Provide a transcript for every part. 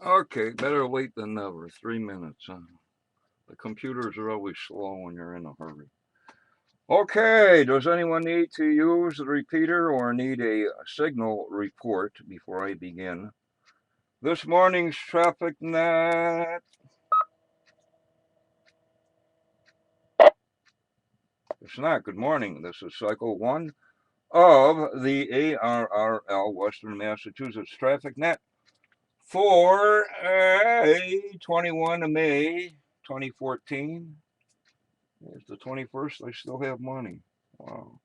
Okay, better late than never. 3 minutes. The computers are always slow when you're in a hurry. Okay, does anyone need to use the repeater or need a signal report before I begin? This morning's traffic net. It's not. Good morning. This is cycle one of the ARRL Western Massachusetts Traffic Net for 21 of May 2014. It's the 21st. I still have money. Wow.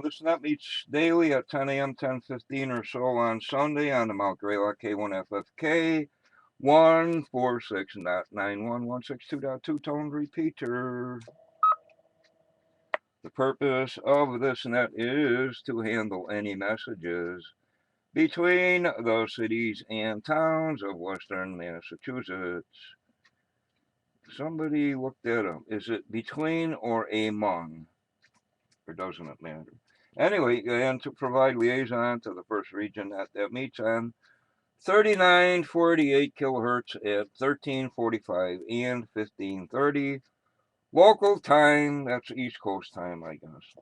This net meets daily at 10 a.m., 10:15 or so on Sunday on the Mount Greylock K1FFK 146.91.162.2 tone repeater. The purpose of this net is to handle any messages between the cities and towns of Western Massachusetts. Somebody looked that up. Is it between or among? Or doesn't it matter? Anyway, and to provide liaison to the first region that meets on 3948 kilohertz at 1345 and 1530 local time. That's East Coast time, I guess.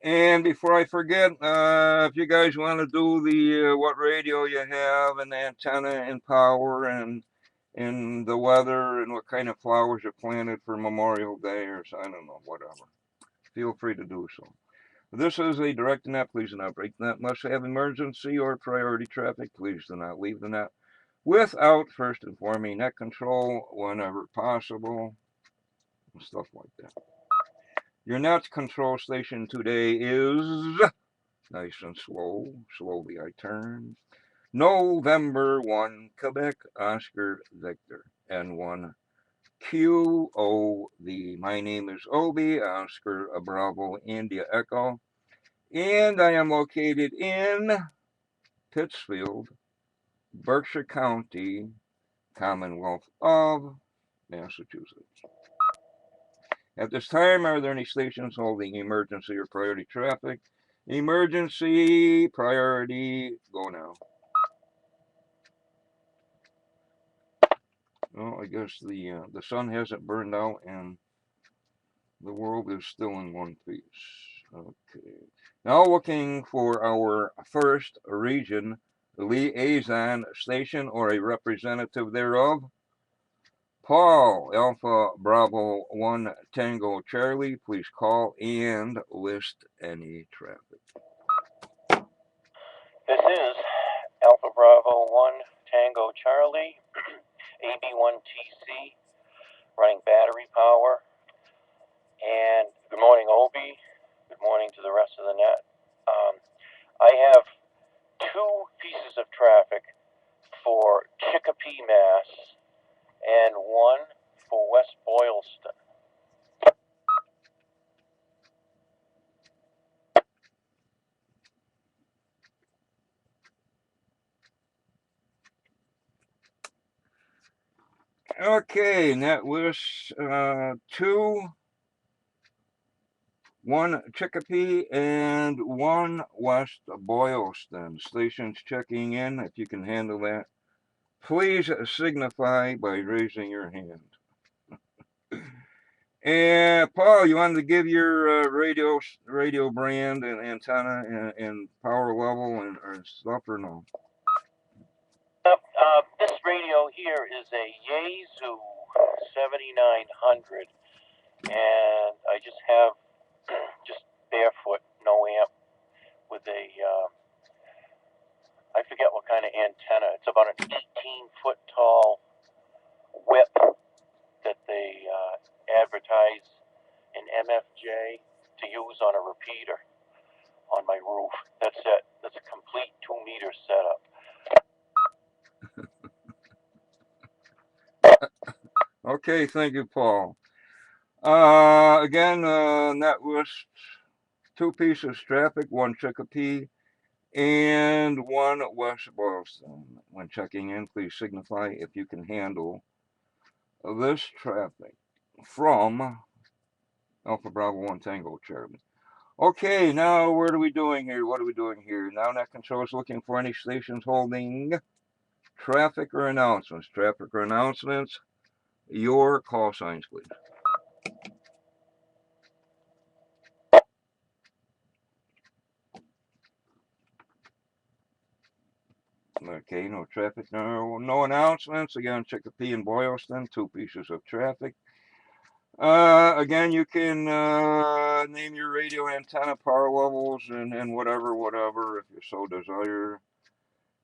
And before I forget, if you guys want to do the what radio you have and the antenna and power and the weather and what kind of flowers are planted for Memorial Day or I don't know, whatever, feel free to do so. This is a direct net. Please do not break the net unless you have emergency or priority traffic. Please do not leave the net without first informing net control whenever possible. Stuff like that. Your net control station today is nice and slow. Slowly I turn. November 1, Quebec, Oscar, Victor, N1, QOV. My name is Obi, Oscar, Bravo, India, Echo. And I am located in Pittsfield, Berkshire County, Commonwealth of Massachusetts. At this time, are there any stations holding emergency or priority traffic? Emergency, priority, go now. Well, I guess the sun hasn't burned out and the world is still in one piece. Okay. Now looking for our first region liaison station or a representative thereof. Paul, Alpha Bravo 1 Tango Charlie, please call and list any traffic. This is Alpha Bravo 1 Tango Charlie, AB1TC, running battery power. And good morning, Obi. Good morning to the rest of the net. I have two pieces of traffic for Chicopee, Mass, and one for West Boylston. Okay, net list 2, 1 Chicopee, and 1 West Boylston. Stations checking in. If you can handle that, please signify by raising your hand. And Paul, you wanted to give your radio brand and antenna and power level and or stuff or no? This radio here is a Yaesu 7900, and I just have just barefoot, no amp, with a I forget what kind of antenna. It's about an 18-foot tall whip that they advertise in MFJ to use on a repeater on my roof. That's it. That's a complete 2-meter setup. Okay, thank you, Paul. Again, net list 2 pieces traffic, 1 Chicopee and 1 West Boylston. When checking in, please signify if you can handle this traffic from Alpha Bravo 1 Tango Charlie. Okay, now what are we doing here? What are we doing here? Now net control is looking for any stations holding traffic or announcements. Traffic or announcements. Your call signs, please. Okay, no traffic, no announcements. Again, Chicopee and Boylston, 2 pieces of traffic. Again, you can name your radio antenna power levels and whatever, if you so desire.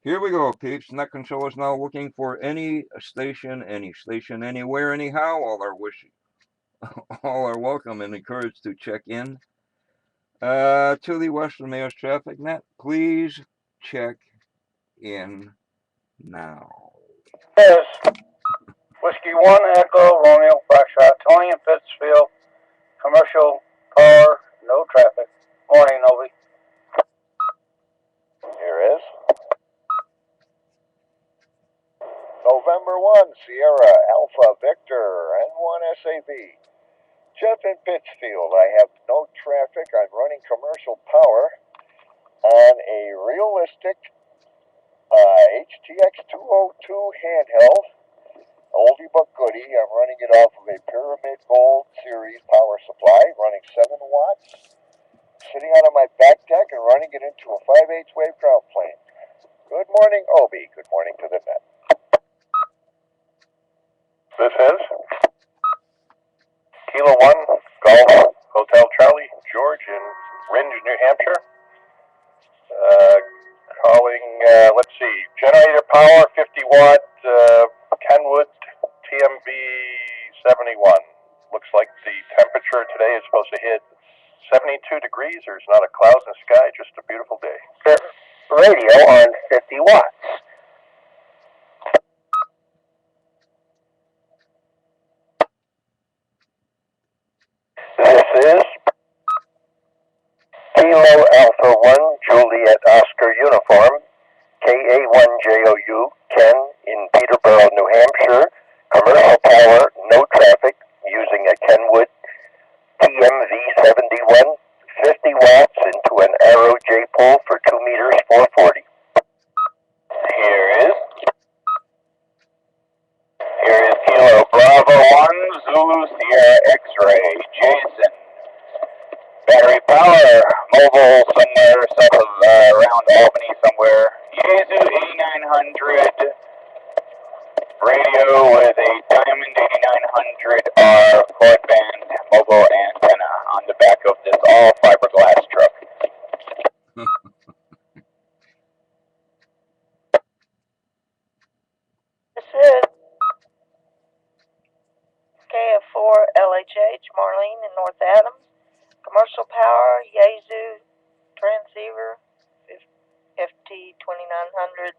Here we go, peeps. Net control is now looking for any station, anywhere, anyhow. All are welcome and encouraged to check in. To the Western Mass Traffic Net, please check in now. Yes. Whiskey 1 Echo, Romeo, Foxtrot, Tony in Pittsfield, commercial car, no traffic. Morning, Novi. Here is November 1, Sierra, Alpha, Victor, N1 SAV. Jeff in Pittsfield, I have no traffic. I'm running commercial power on a realistic HTX 202 handheld. Oldie but goodie. I'm running it off of a Pyramid Gold Series power supply, running 7 watts. Sitting out on my back deck and running it into a 5/8 wave ground plane. Good morning, Obi. Good morning to the net. This is Kilo 1, Golf, Hotel Charlie, George in Ringe, New Hampshire. Calling, let's see, generator power, 50 watt, Kenwood TMB 71. Looks like the temperature today is supposed to hit 72 degrees. There's not a cloud in the sky, just a beautiful day. Radio on 50 watts. This is Kilo Alpha 1, Juliet Oscar Uniform, KA1JOU, Ken in Peterborough, New Hampshire. Commercial power, no traffic, using a Kenwood TMV 71, 50 watts into an Arrow J-pole for 2 meters, 440. Here is Kilo Bravo 1, Zulu Sierra X-Ray, Jason. Battery power, mobile somewhere south of around Albany somewhere. Yaesu 8900, radio with a Diamond 8900R broadband mobile antenna on the back of this all fiberglass truck. This is KF4 LHH, Marlene in North Adams. Commercial power, Yaesu transceiver, FT 2900.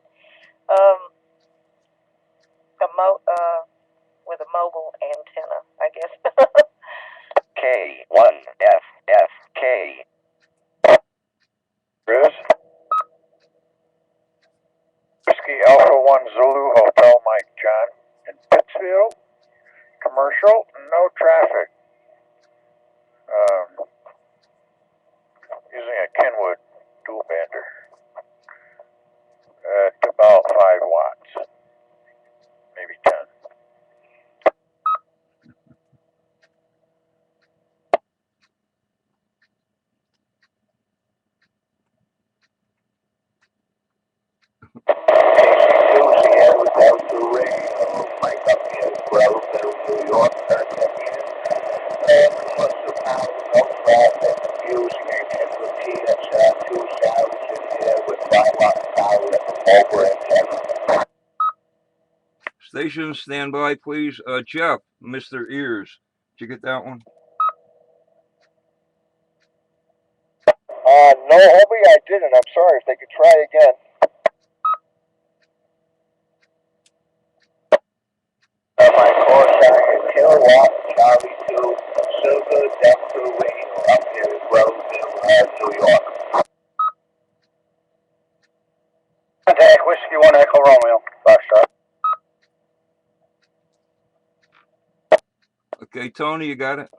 With a mobile antenna, I guess. K1FFK. Bruce? Whiskey Alpha 1 Zulu, Hotel Mike John in Pittsfield, commercial, no traffic. Using a Kenwood dual bander at about 5 watts, maybe 10. Station, stand by, please. Jeff, Mr. Ears. Did you get that one? No, Obi, I didn't. I'm sorry. If they could try again. My core target, Kilowatt, Charlie 2, Silver, Delta, Wayne, up here in Roseville, New York. Contact Whiskey 1 Echo Romeo, Foxtrot. Okay, Tony, you got it?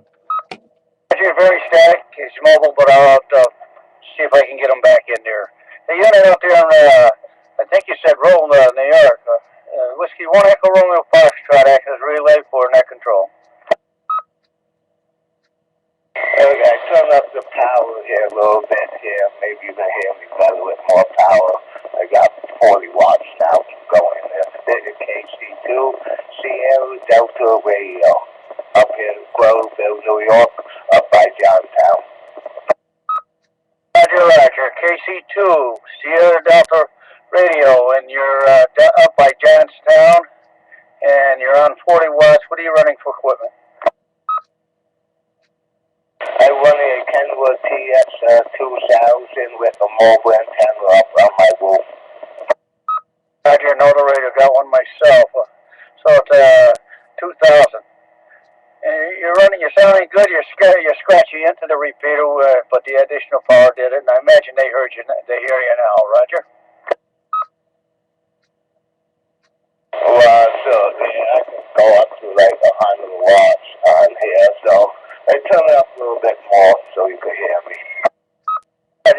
You're very static. He's mobile, but I'll have to see if I can get him back in there. The unit out there on, I think you said Rome, New York. Whiskey 1 Echo Romeo Foxtrot acting as relay for net control. Okay, turn up the power here a little bit here. Maybe you can hear me better with more power. I got 40 watts now going there. This is KC2 Sierra Delta Radio up in Groveville, New York, up by Johnstown. Roger. KC2 Sierra Delta Radio, and you're up by Johnstown, and you're on 40 watts. What are you running for equipment? I run a Kenwood TX 2000 with a mobile antenna up on my roof. Roger, Nodal Radio, got one myself. So it's 2000. And you're sounding good. You're scratchy into the repeater, but the additional power did it. And I imagine they heard you. They hear you now, Roger. Well, so yeah, I can go up to like 100 watts on here, so I turn it up a little bit more so you can hear me.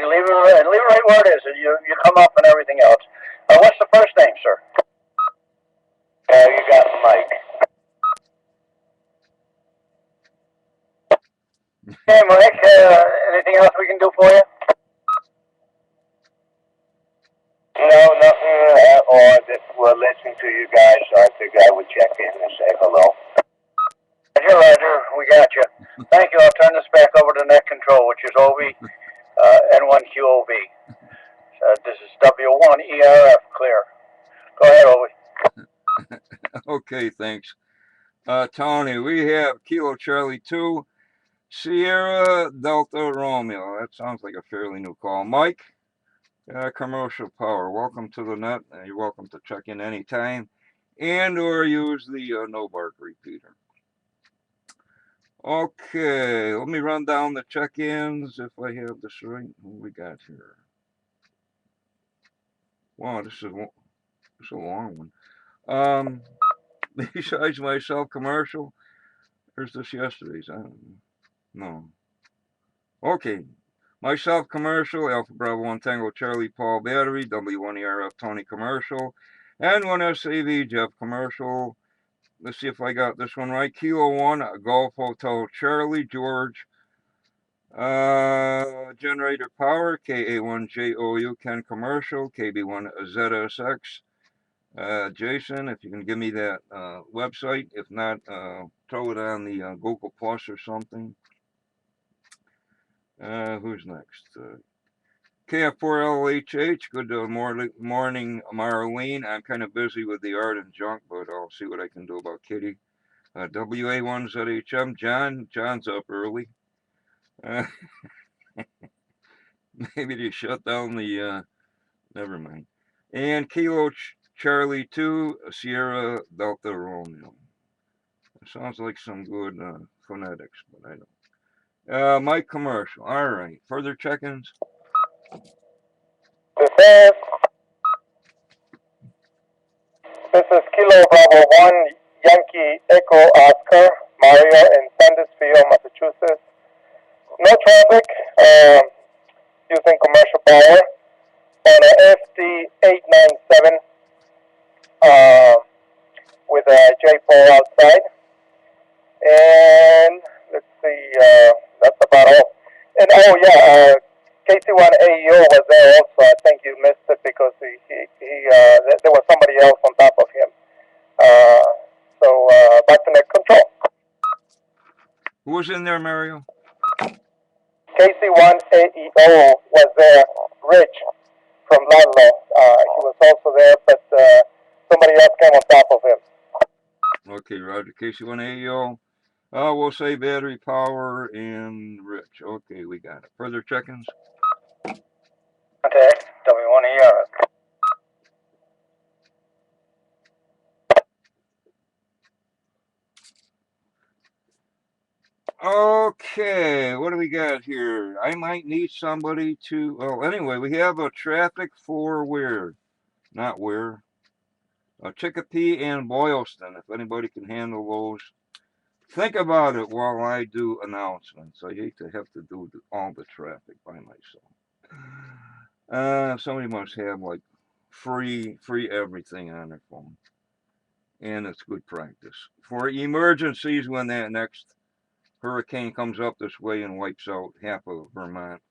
You leave it right where it is. You come up and everything else. What's the first name, sir? You got Mike. Hey, Mike. Anything else we can do for you? No, nothing at all. Just we're listening to you guys, so I figured I would check in and say hello. Roger, we got you. Thank you. I'll turn this back over to net control, which is OV N1QOV. This is W1ERF clear. Go ahead, Ovi. Okay, thanks. Tony, we have Kilo Charlie 2, Sierra Delta Romeo. That sounds like a fairly new call. Mike, commercial power. Welcome to the net. You're welcome to check in anytime and or use the no bark repeater. Okay, let me run down the check-ins if I have this right. What we got here? Wow, this is a long one. Besides myself, commercial. Where's this yesterday's? I don't know. No. Okay. Myself, commercial. Alpha Bravo 1 Tango Charlie Paul Battery. W1ERF Tony commercial. And 1SAV Jeff commercial. Let's see if I got this one right. Kilo 1 Golf Hotel Charlie George. Generator power. KA1JOU Ken commercial. KB1ZSX. Jason, if you can give me that website. If not, throw it on the Google Plus or something. Who's next? KF4LHH, good morning, Marlene. I'm kind of busy with the art and junk, but I'll see what I can do about Kitty. WA1ZHM, John's up early. Maybe they shut down the, never mind. And Kilo Charlie 2, Sierra Delta Romeo. Sounds like some good phonetics, but I don't. Mike commercial. All right. Further check-ins? This is Kilo Bravo 1 Yankee Echo Oscar Mario in Sandusfield, Massachusetts. No traffic, using commercial power on a FD897 with a J-pole outside. And let's see, that's about all. And KC1 AEO was there also. I think you missed it because there was somebody else on top of him. So back to net control. Who was in there, Mario? KC1 AEO was there. Rich from Ludlow. He was also there, but somebody else came on top of him. Okay, Roger. KC1 AEO. We'll say battery power and Rich. Okay, we got it. Further check-ins? Contact W1ERF. Okay, what do we got here? I might need somebody to, well, anyway, we have a traffic for where? Not where. Chicopee and Boylston, if anybody can handle those Think about it while I do announcements. I hate to have to do all the traffic by myself. Somebody must have like free everything on their phone, and it's good practice for emergencies when that next hurricane comes up this way and wipes out half of Vermont.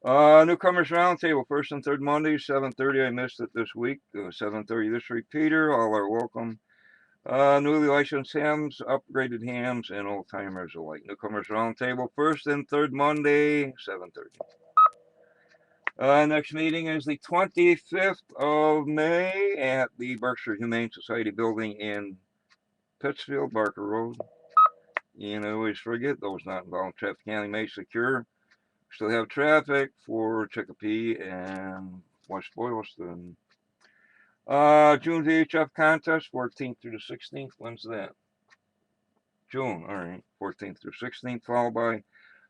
Newcomers Roundtable, first and third Monday, 7:30. I missed it this week. 7:30 this repeater. All are welcome. Newly licensed hams, upgraded hams, and old timers alike. Newcomers Roundtable, first and third Monday, 7:30. Next meeting is the 25th of May at the Berkshire Humane Society building in Pittsfield, Barker Road. And I always forget those not involved. Traffic handling may secure. Still have traffic for Chicopee and West Boylston. June VHF contest, 14th through the 16th. When's that? June, all right. 14th through 16th, followed by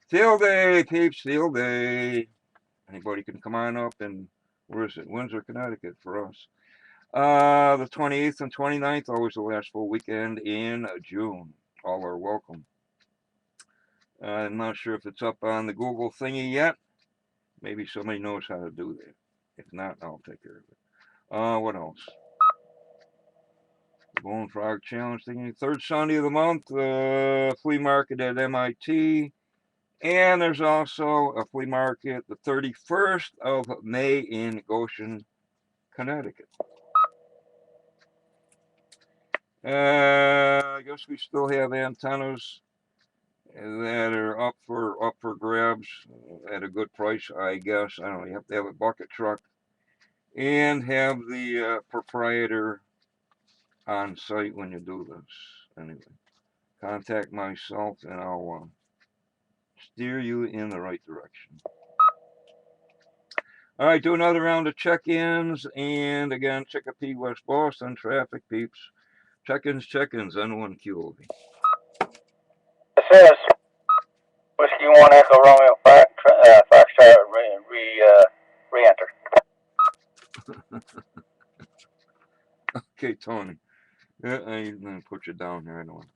Field Day, peeps, Field Day. Anybody can come on up and, where is it? Windsor, Connecticut for us. The 28th and 29th, always the last full weekend in June. All are welcome. I'm not sure if it's up on the Google thingy yet. Maybe somebody knows how to do that. If not, I'll take care of it. What else? The Bone Frog Challenge thingy. Third Sunday of the month, flea market at MIT. And there's also a flea market the 31st of May in Goshen, Connecticut. I guess we still have antennas that are up for grabs at a good price, I guess. I don't know, you have to have a bucket truck and have the proprietor on site when you do this. Anyway, contact myself and I'll steer you in the right direction. All right, do another round of check-ins, and again, Chicopee, West Boston, traffic peeps. Check-ins, N1QOV. It says Whiskey 1 Echo Romeo Foxtrot re-enter. Okay, Tony. I'm going to put you down here. I don't want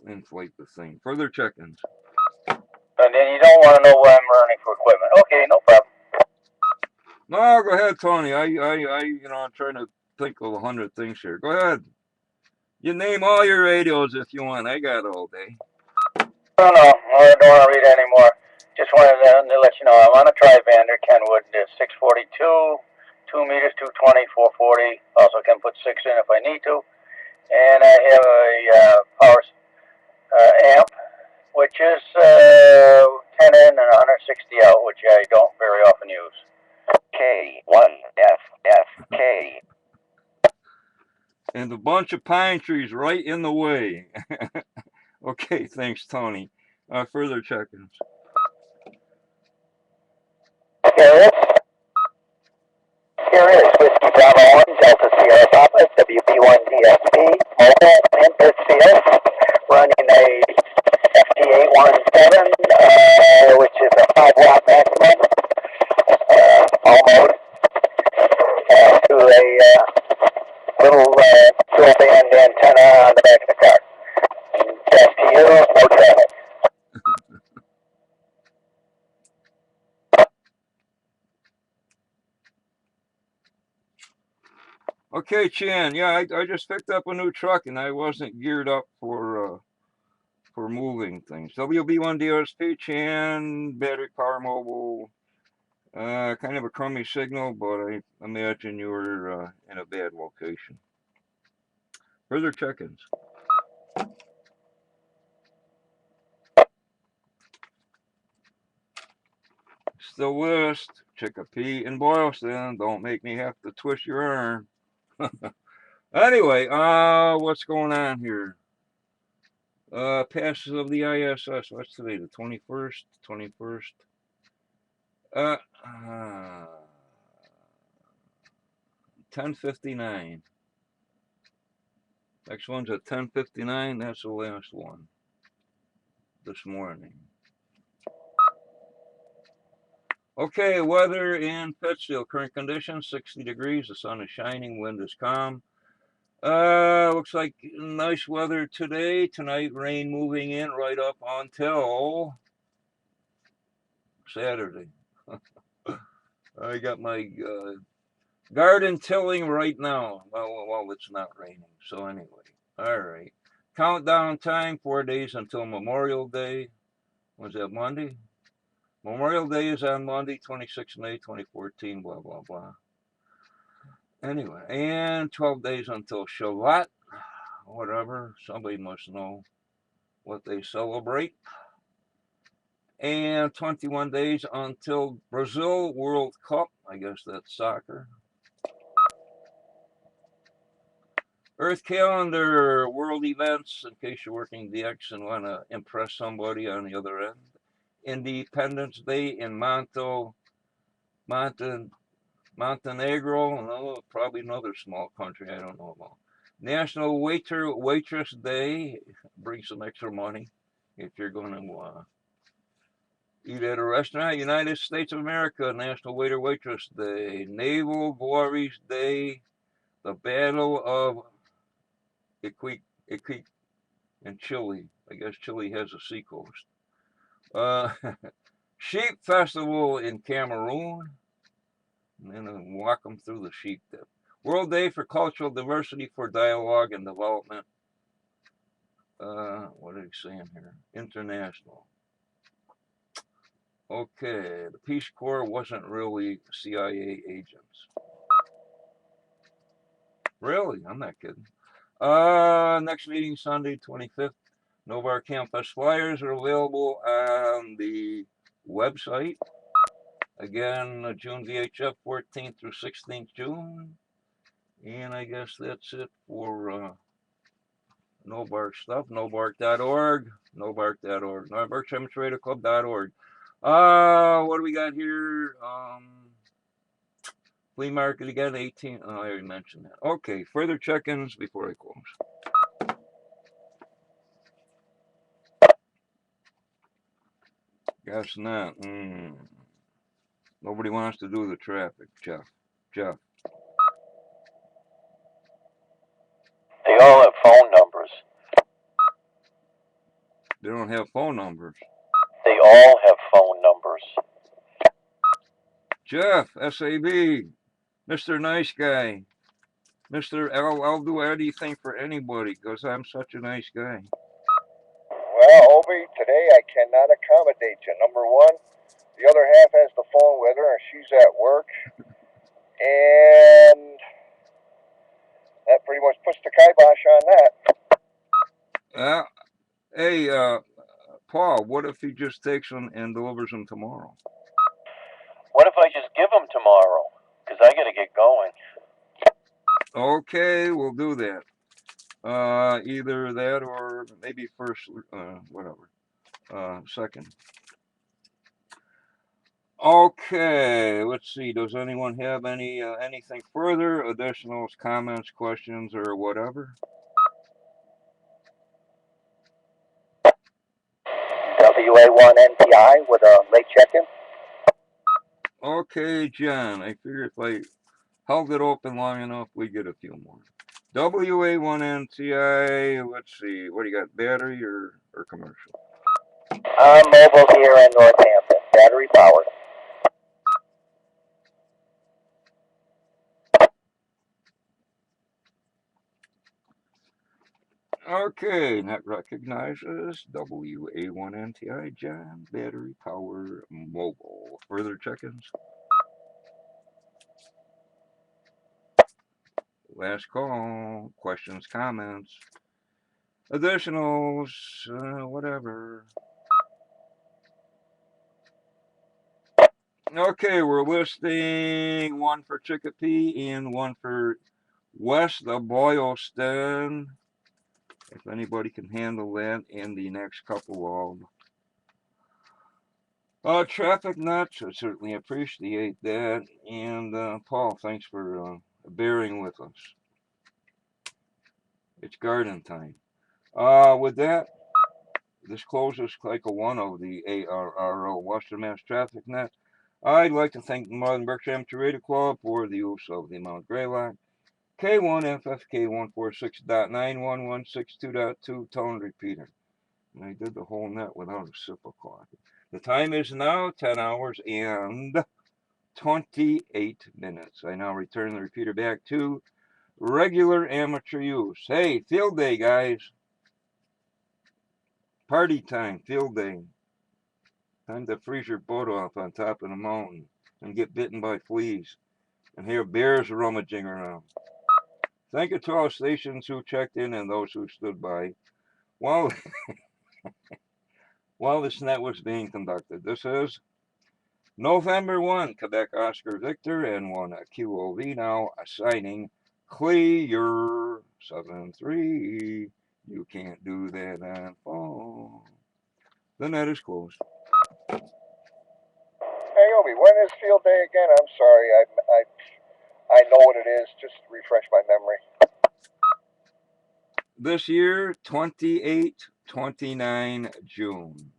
to inflate the thing. Further check-ins. And then you don't want to know what I'm running for equipment. Okay, no problem. No, go ahead, Tony. I'm trying to think of 100 things here. Go ahead. You name all your radios if you want. I got all day. No, I don't want to read anymore. Just wanted to let you know I'm on a tri-bander, Kenwood, 642, 2 meters, 220, 440. Also can put 6 in if I need to. And I have a power amp, which is 10 in and 160 out, which I don't very often use. K1FFK. And a bunch of pine trees right in the way. Okay, thanks, Tony. Further check-ins. Here is Whiskey Bravo 1, Delta Sierra Papa, WB1DSP, mobile in Pittsfield, running a FT817, which is a 5-watt maximum, all mode, to a little dual band antenna on the back of the car. Test to you, no traffic. Okay, Chan. Yeah, I just picked up a new truck and I wasn't geared up for moving things. WB1DSP, Chan, battery power mobile. Kind of a crummy signal, but I imagine you were in a bad location. Further check-ins. Still list, Chicopee and Boylston. Don't make me have to twist your arm. Anyway, what's going on here? Passes of the ISS. What's today? The 21st? 21st. 10:59. Next one's at 10:59. That's the last one. This morning. Okay, weather in Pittsfield. Current conditions, 60 degrees. The sun is shining. Wind is calm. Looks like nice weather today. Tonight, rain moving in right up until Saturday. I got my garden tilling right now. Well, it's not raining. So anyway, all right. Countdown time, 4 days until Memorial Day. Was that Monday? Memorial Day is on Monday, 26 May 2014, blah, blah, blah. Anyway, and 12 days until Shabbat. Whatever. Somebody must know what they celebrate. And 21 days until Brazil World Cup. I guess that's soccer. Earth calendar, world events, in case you're working DX and want to impress somebody on the other end. Independence Day in Montenegro, no, probably another small country I don't know about. National Waitress Day, bring some extra money if you're going to eat at a restaurant. United States of America, National Waitress Day. Naval Glories Day, the Battle of Iquique in Chile. I guess Chile has a seacoast. Sheep Festival in Cameroon. And then walk them through the sheep dip. World Day for Cultural Diversity for Dialogue and Development. What are they saying here? International. Okay, the Peace Corps wasn't really CIA agents. Really? I'm not kidding. Next meeting Sunday, 25th. Novar Campus flyers are available on the website. Again, June VHF 14th through 16th June. And I guess that's it for Nobark stuff. Nobark.org. Nobark.org. NorbergChemistryClub.org. What do we got here? Flea market again, 18. Oh, I already mentioned that. Okay, further check-ins before I close. Guess not. Nobody wants to do the traffic, Jeff. They all have phone numbers. They don't have phone numbers. They all have phone numbers. Jeff, SAB, Mr. Nice Guy. Mr. I'll do anything for anybody because I'm such a nice guy. Well, Obi, today I cannot accommodate you. Number one, the other half has the phone with her and she's at work. And that pretty much puts the kibosh on that. Hey, Paul, what if he just takes them and delivers them tomorrow? What if I just give them tomorrow? Because I got to get going. Okay, we'll do that. Either that or maybe first, whatever. Second. Okay, let's see. Does anyone have anything further, additionals, comments, questions, or whatever? WA1NTI with a late check-in. Okay, John. I figure if I held it open long enough, we get a few more. WA1NTI. Let's see. What do you got? Battery or commercial? I'm mobile here in Northampton. Battery powered. Okay, net recognizes WA1NTI, John, battery power mobile. Further check-ins? Last call, questions, comments, additionals, whatever. Okay, we're listing one for Chicopee and one for West of Boylston. If anybody can handle that in the next couple of traffic nuts, I certainly appreciate that. And Paul, thanks for bearing with us. It's garden time. With that, this closes cycle 1 of the ARRO Western Mass Traffic Net. I'd like to thank the Northern Berkshire Amateur Radio Club for the use of the Mount Greylock. K1 FFK 146.91162.2 tone repeater. And I did the whole net without a sip of coffee. The time is now 10 hours and 28 minutes. I now return the repeater back to regular amateur use. Hey, field day, guys. Party time, field day. Time to freeze your boat off on top of the mountain and get bitten by fleas and hear bears rummaging around. Thank you to all stations who checked in and those who stood by while this net was being conducted. This is November 1, Quebec Oscar Victor, and 1 QOV now assigning clear 7-3. You can't do that on phone. The net is closed. Hey, Obi, when is field day again? I'm sorry, I know what it is. Just refresh my memory. This year, 28-29 June.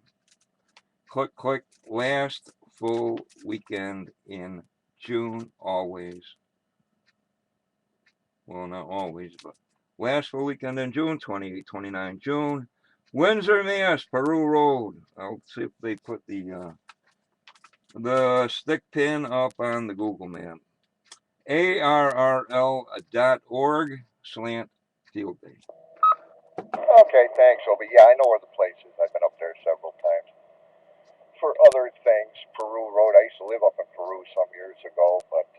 Click, last full weekend in June, always. Well, not always, but last full weekend in June, 28-29 June. Windsor, Mass, Peru Road. I'll see if they put the stick pin up on the Google map. ARRL.org/field day. Okay, thanks, Obi. Yeah, I know where the place is. I've been up there several times. For other things, Peru Road. I used to live up in Peru some years ago, but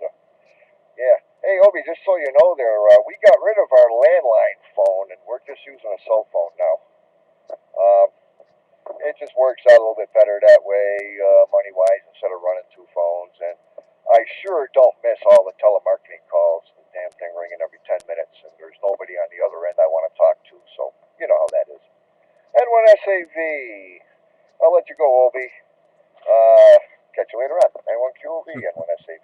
yeah. Hey, Obi, just so you know, we got rid of our landline phone, and we're just using a cell phone now. It just works out a little bit better that way, money-wise, instead of running two phones. And I sure don't miss all the telemarketing calls. The damn thing ringing every 10 minutes, and there's nobody on the other end I want to talk to. So you know how that is. N1SAV. I'll let you go, Obi. Catch you later on. N1QOV, N1SAV.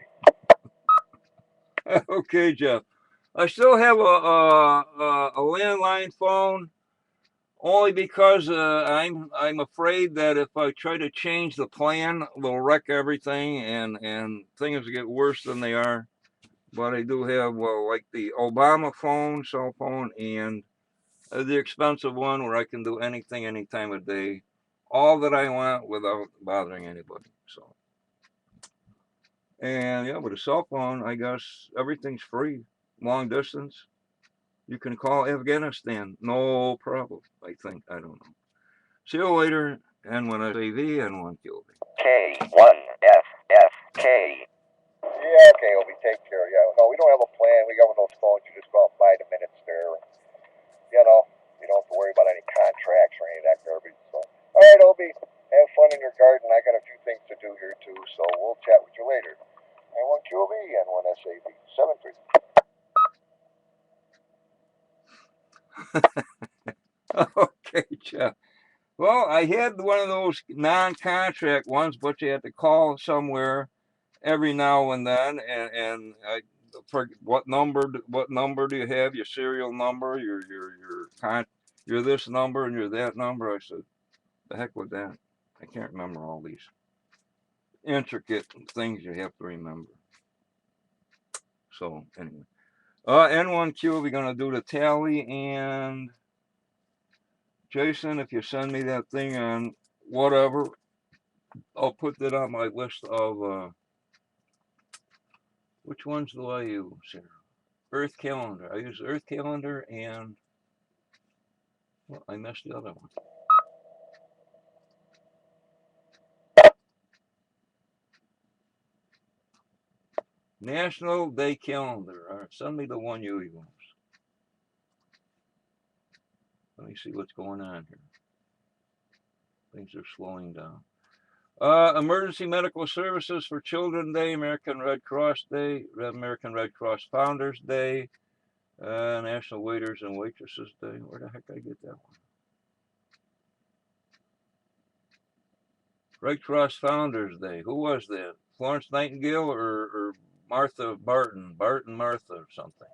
Okay, Jeff. I still have a landline phone, only because I'm afraid that if I try to change the plan, they'll wreck everything and things get worse than they are. But I do have like the Obama phone, cell phone, and the expensive one where I can do anything any time of day, all that I want without bothering anybody. So, and yeah, with a cell phone, I guess everything's free, long distance. You can call Afghanistan, no problem. I think, I don't know. See you later. And when I say V, and one kill me. K1FFK. Yeah, okay, Obi, take care. Yeah, no, we don't have a plan. We got one of those phones. You just go out and buy the minutes there. You know, you don't have to worry about any contracts or any of that garbage. So, all right, Obi, have fun in your garden. I got a few things to do here too, so we'll chat with you later. N1QOV, N1SAV, 7-3. Okay, Jeff. Well, I had one of those non-contract ones, but you had to call somewhere every now and then, and I for what number do you have? Your serial number, you're this number and you're that number. I said, the heck with that. I can't remember all these intricate things you have to remember. So anyway, N1Q, we're gonna do the tally, and Jason, if you send me that thing on whatever, I'll put that on my list of which ones do I use here? Earth calendar. I use Earth calendar, and well, I missed the other one. National Day Calendar. All right, send me the one you use. Let me see what's going on here. Things are slowing down. Emergency Medical Services for Children Day, American Red Cross Day, American Red Cross Founders Day, National Waiters and Waitresses Day. Where the heck did I get that one? Red Cross Founders Day. Who was that? Florence Nightingale or Martha Barton? Barton Martha or something.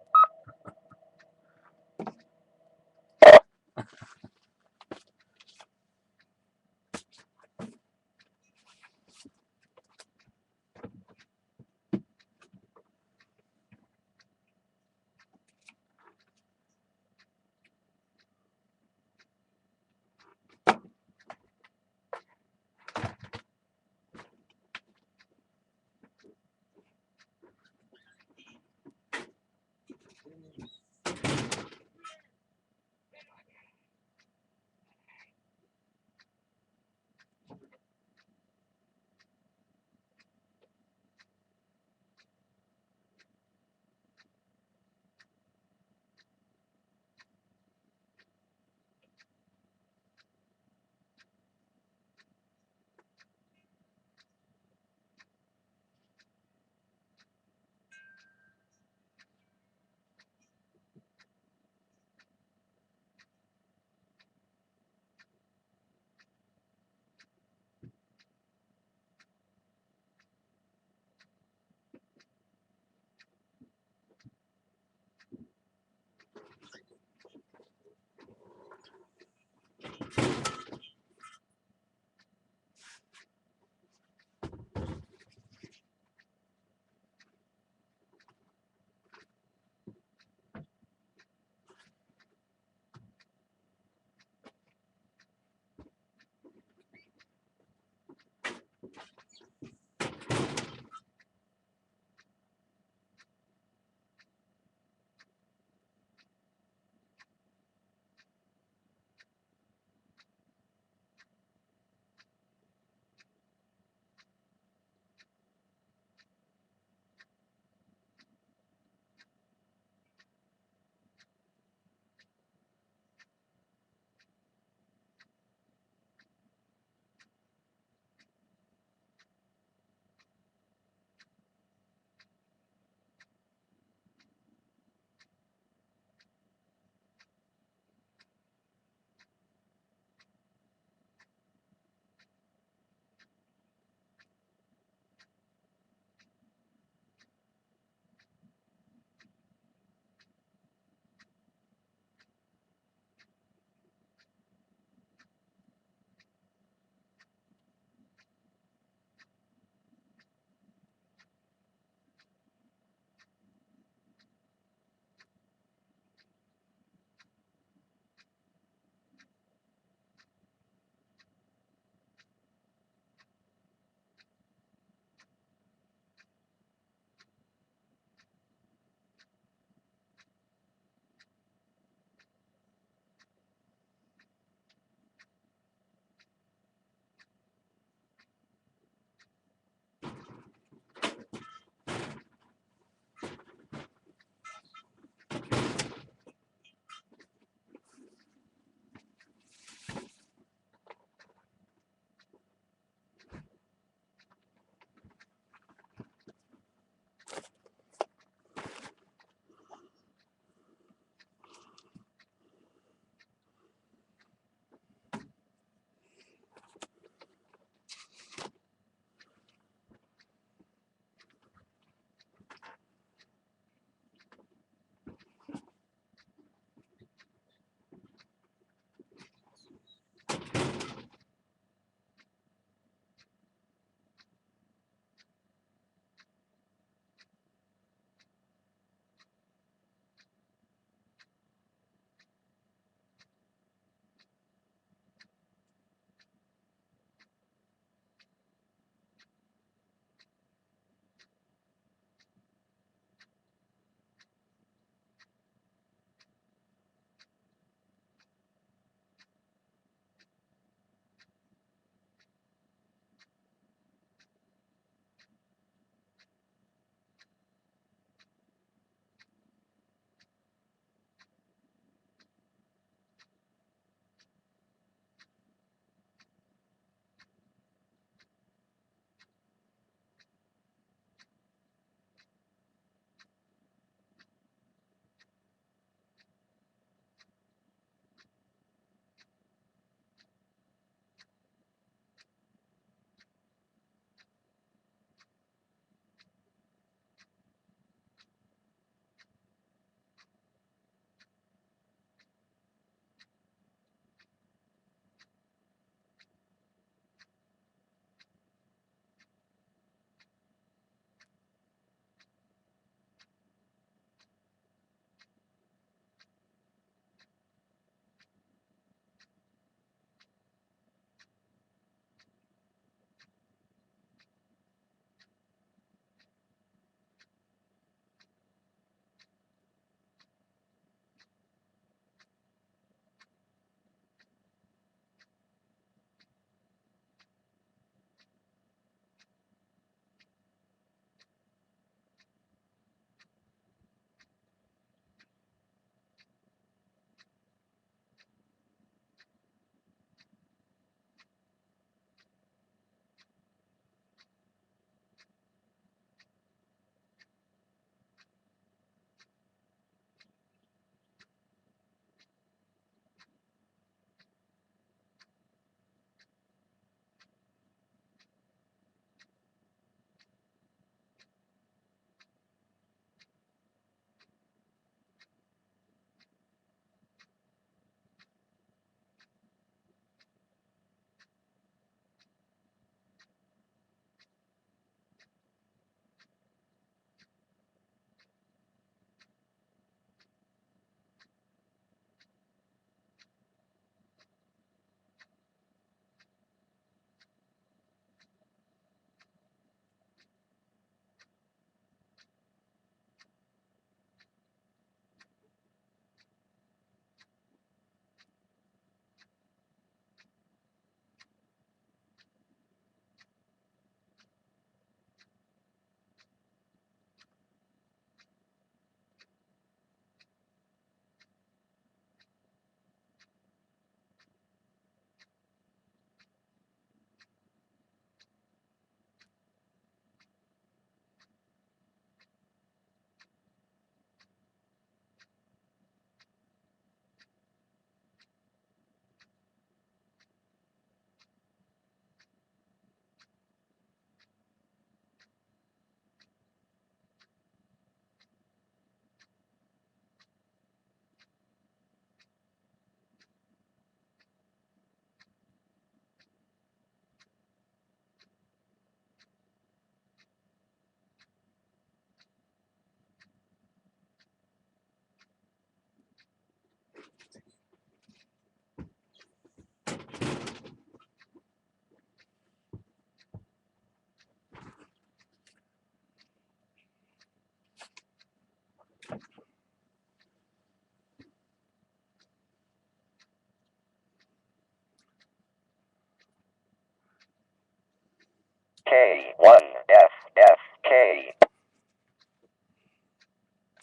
K1.